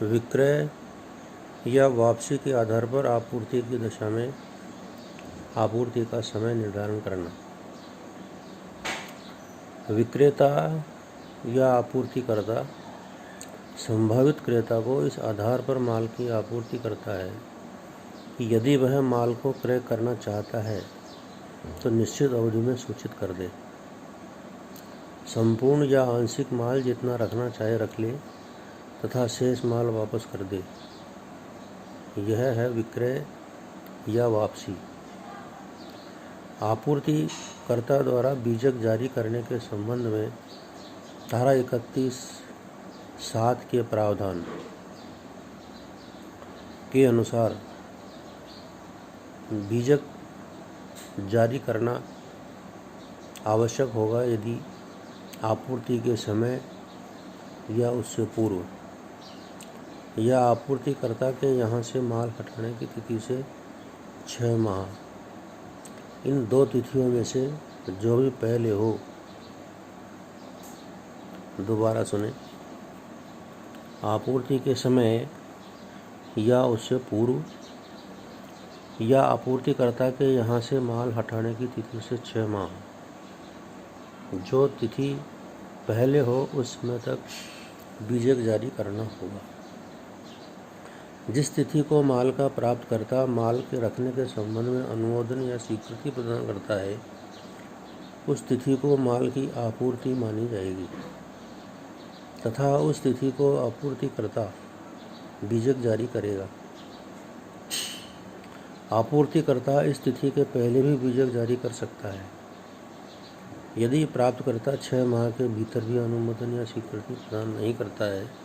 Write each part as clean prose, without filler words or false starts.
विक्रय या वापसी के आधार पर आपूर्ति की दशा में आपूर्ति का समय निर्धारण करना। विक्रेता या आपूर्तिकर्ता संभावित क्रेता को इस आधार पर माल की आपूर्ति करता है कि यदि वह माल को क्रय करना चाहता है तो निश्चित अवधि में सूचित कर दे। संपूर्ण या आंशिक माल जितना रखना चाहे रख ले तथा शेष माल वापस कर दे। यह है विक्रय या वापसी। आपूर्तिकर्ता द्वारा बीजक जारी करने के संबंध में धारा 31(7) के प्रावधान के अनुसार बीजक जारी करना आवश्यक होगा यदि आपूर्ति के समय या उससे पूर्व या आपूर्तिकर्ता के यहाँ से माल हटाने की तिथि से 6 माह, इन दो तिथियों में से जो भी पहले हो। दोबारा सुने। आपूर्ति के समय या उससे पूर्व या आपूर्तिकर्ता के यहाँ से माल हटाने की तिथि से 6 माह, जो तिथि पहले हो उस समय तक बीजक जारी करना होगा। जिस तिथि को माल का प्राप्तकर्ता माल के रखने के संबंध में अनुमोदन या स्वीकृति प्रदान करता है, उस तिथि को माल की आपूर्ति मानी जाएगी तथा उस तिथि को आपूर्तिकर्ता बीजक जारी करेगा। आपूर्तिकर्ता इस तिथि के पहले भी बीजक जारी कर सकता है। यदि प्राप्तकर्ता 6 माह के भीतर भी अनुमोदन या स्वीकृति प्रदान नहीं करता है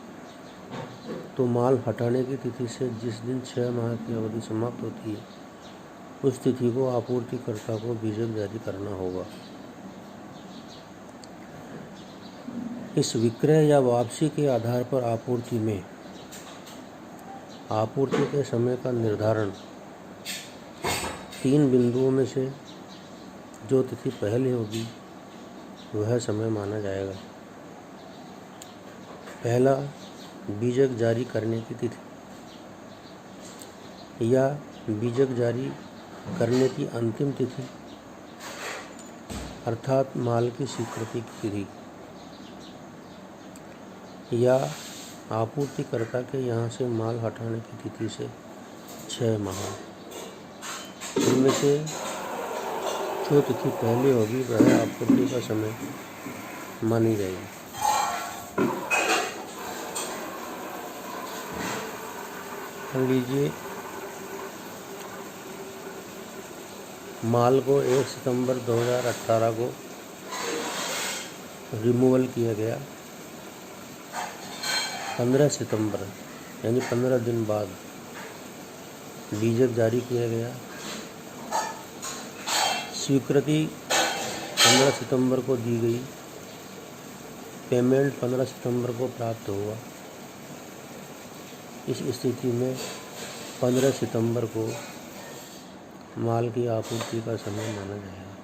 तो माल हटाने की तिथि से जिस दिन 6 माह की अवधि समाप्त होती है उस तिथि को आपूर्तिकर्ता को बीजक जारी करना होगा। इस विक्रय या वापसी के आधार पर आपूर्ति में आपूर्ति के समय का निर्धारण 3 बिंदुओं में से जो तिथि पहले होगी वह समय माना जाएगा। पहला, बीजक जारी करने की तिथि या बीजक जारी करने की अंतिम तिथि अर्थात माल की स्वीकृति की तिथि, या आपूर्तिकर्ता के यहाँ से माल हटाने की तिथि से 6 माह। इनमें से जो तिथि पहले होगी वह आपूर्ति का समय मानी जाएगी। मान लीजिए माल को 1 सितंबर 2018 को रिमूवल किया गया। 15 सितंबर यानी 15 दिन बाद बीजक जारी किया गया। स्वीकृति 15 सितंबर को दी गई। पेमेंट 15 सितंबर को प्राप्त हुआ। इस स्थिति में 15 सितंबर को माल की आपूर्ति का समय माना जाएगा।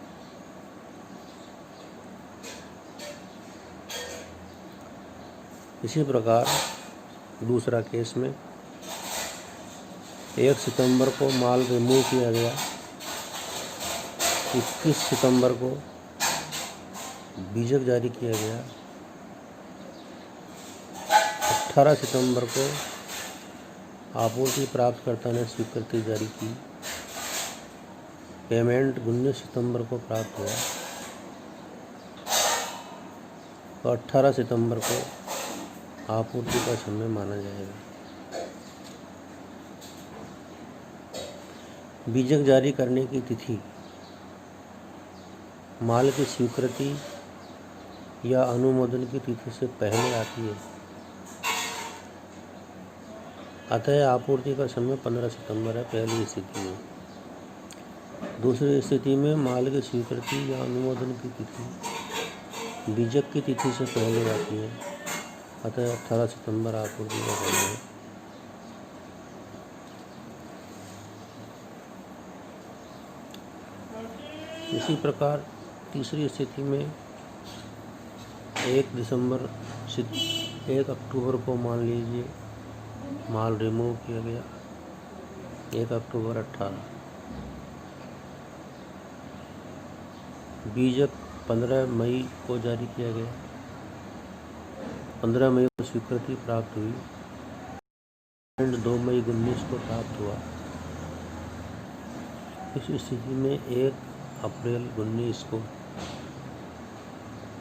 इसी प्रकार दूसरा केस में 1 सितंबर को माल रिमूव किया गया। 21 सितंबर को बीजक जारी किया गया। 18 सितंबर को आपूर्ति प्राप्तकर्ता ने स्वीकृति जारी की। पेमेंट 19 सितंबर को प्राप्त हुआ तो 18 सितंबर को आपूर्ति का समय माना जाएगा। बीजक जारी करने की तिथि माल की स्वीकृति या अनुमोदन की तिथि से पहले आती है, अतः आपूर्ति का समय 15 सितंबर है पहली स्थिति में। दूसरी स्थिति में माल की स्वीकृति या अनुमोदन की तिथि बीजक की तिथि से पहले आती है, अतः 18 सितंबर आपूर्ति का समय है। इसी प्रकार तीसरी स्थिति में 1 अक्टूबर को मान लीजिए माल रिमूव किया गया 1 अक्टूबर 18। बीजक 15 मई को जारी किया गया। 15 मई को स्वीकृति प्राप्त हुई। 2 मई 19 को प्राप्त हुआ। इस स्थिति में 1 अप्रैल 19 को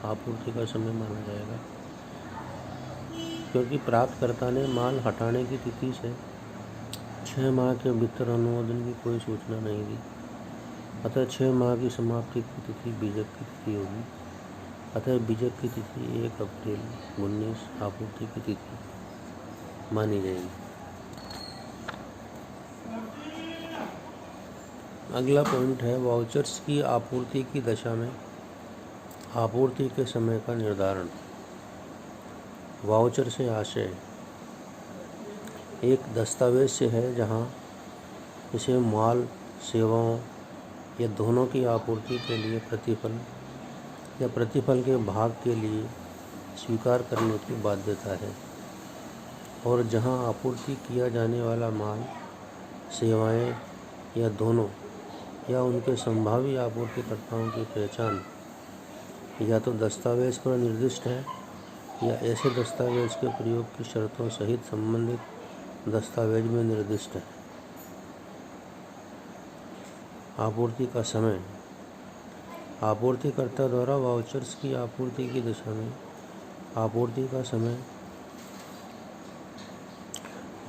आपूर्ति का समय माना जाएगा, क्योंकि प्राप्तकर्ता ने माल हटाने की तिथि से 6 माह के भीतर अनुमोदन की कोई सूचना नहीं दी। अतः 6 माह की समाप्ति की तिथि बीजक की तिथि होगी। अतः बीजक की तिथि 1 अप्रैल 19 आपूर्ति की तिथि मानी जाएगी। अगला पॉइंट है वाउचर्स की आपूर्ति की दशा में आपूर्ति के समय का निर्धारण। वाउचर से आशय एक दस्तावेज से है जहां इसे माल, सेवाओं या दोनों की आपूर्ति के लिए प्रतिफल या प्रतिफल के भाग के लिए स्वीकार करने की बाध्यता है, और जहां आपूर्ति किया जाने वाला माल, सेवाएं या दोनों या उनके संभावी आपूर्तिकर्ताओं की पहचान या तो दस्तावेज पर निर्दिष्ट है या ऐसे दस्तावेज के प्रयोग की शर्तों सहित संबंधित दस्तावेज में निर्दिष्ट है। आपूर्ति का समय आपूर्तिकर्ता द्वारा वाउचर्स की आपूर्ति की दशा में आपूर्ति का समय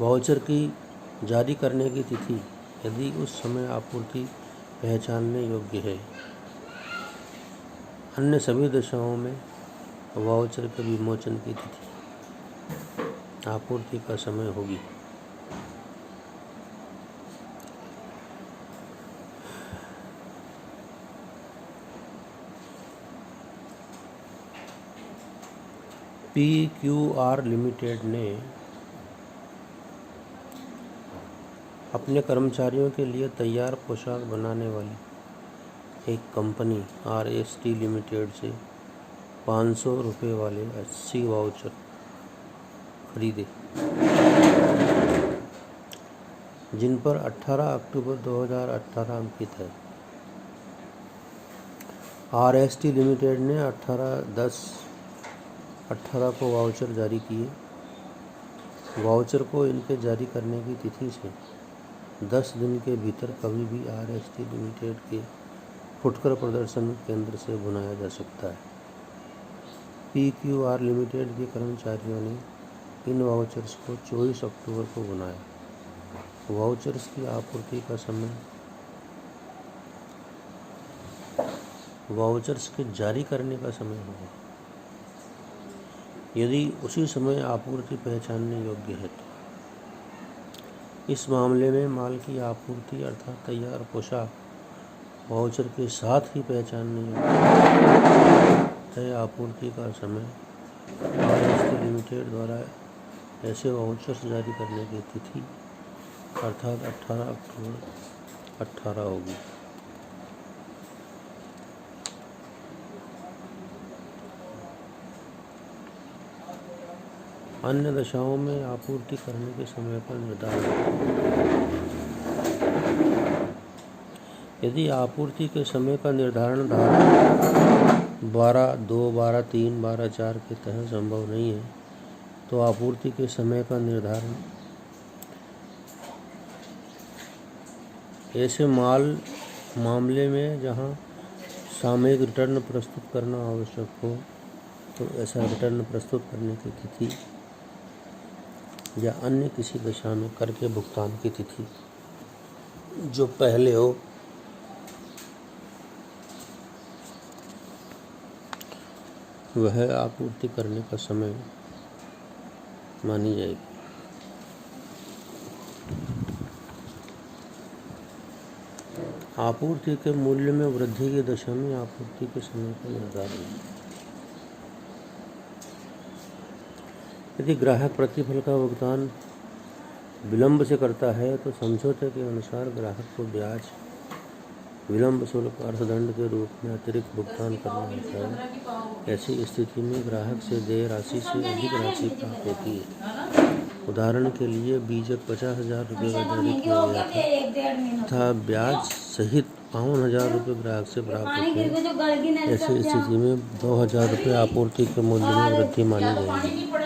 वाउचर की जारी करने की तिथि यदि उस समय आपूर्ति पहचानने योग्य है। अन्य सभी दशाओं में वाउचर के विमोचन की तिथि आपूर्ति का समय होगी। PQR लिमिटेड ने अपने कर्मचारियों के लिए तैयार पोशाक बनाने वाली एक कंपनी RST लिमिटेड से 500 रुपये वाले 80 वाउचर खरीदे, जिन पर 18 अक्टूबर 2018 अंकित है। RST लिमिटेड ने 18/10/18 को वाउचर जारी किए। वाउचर को इनके जारी करने की तिथि से 10 दिन के भीतर कभी भी RST लिमिटेड के फुटकर प्रदर्शन केंद्र से भुनाया जा सकता है। PQR लिमिटेड के कर्मचारियों ने इन वाउचर्स को 24 अक्टूबर को भुनाया। वाउचर्स की आपूर्ति का समय वाउचर्स के जारी करने का समय होगा यदि उसी समय आपूर्ति पहचानने योग्य है तो। इस मामले में माल की आपूर्ति अर्थात तैयार पोशाक वाउचर के साथ ही पहचानने योग्य तय आपूर्ति का समय RST लिमिटेड द्वारा ऐसे वाउचर्स जारी करने की तिथि अर्थात 18 अक्टूबर 18 होगी। अन्य दशाओं में आपूर्ति करने के समय का निर्धारण। यदि आपूर्ति के समय का निर्धारण धारा 12(2), 12(3), 12(4) के तहत संभव नहीं है तो आपूर्ति के समय का निर्धारण ऐसे मामले में जहां सामयिक रिटर्न प्रस्तुत करना आवश्यक हो तो ऐसा रिटर्न प्रस्तुत करने की तिथि या अन्य किसी दशा में कर के भुगतान की तिथि जो पहले हो वह आपूर्ति करने का समय मानी जाएगी। आपूर्ति के मूल्य में वृद्धि की दशा में आपूर्ति के समय का निर्धारण। यदि ग्राहक प्रतिफल का भुगतान विलंब से करता है तो समझौते के अनुसार ग्राहक को ब्याज, विलंब शुल्क, अर्थदंड के रूप में अतिरिक्त भुगतान करना होता है। ऐसी स्थिति में ग्राहक से देय राशि से अधिक राशि प्राप्त होती है। उदाहरण के लिए बीजक 50,000 रुपये का जारी किया गया था ब्याज सहित 52,000 रुपये ग्राहक से प्राप्त होते हैं। ऐसी स्थिति में 2,000 रुपये आपूर्ति के मूल्य में वृद्धि मानी जाएगी।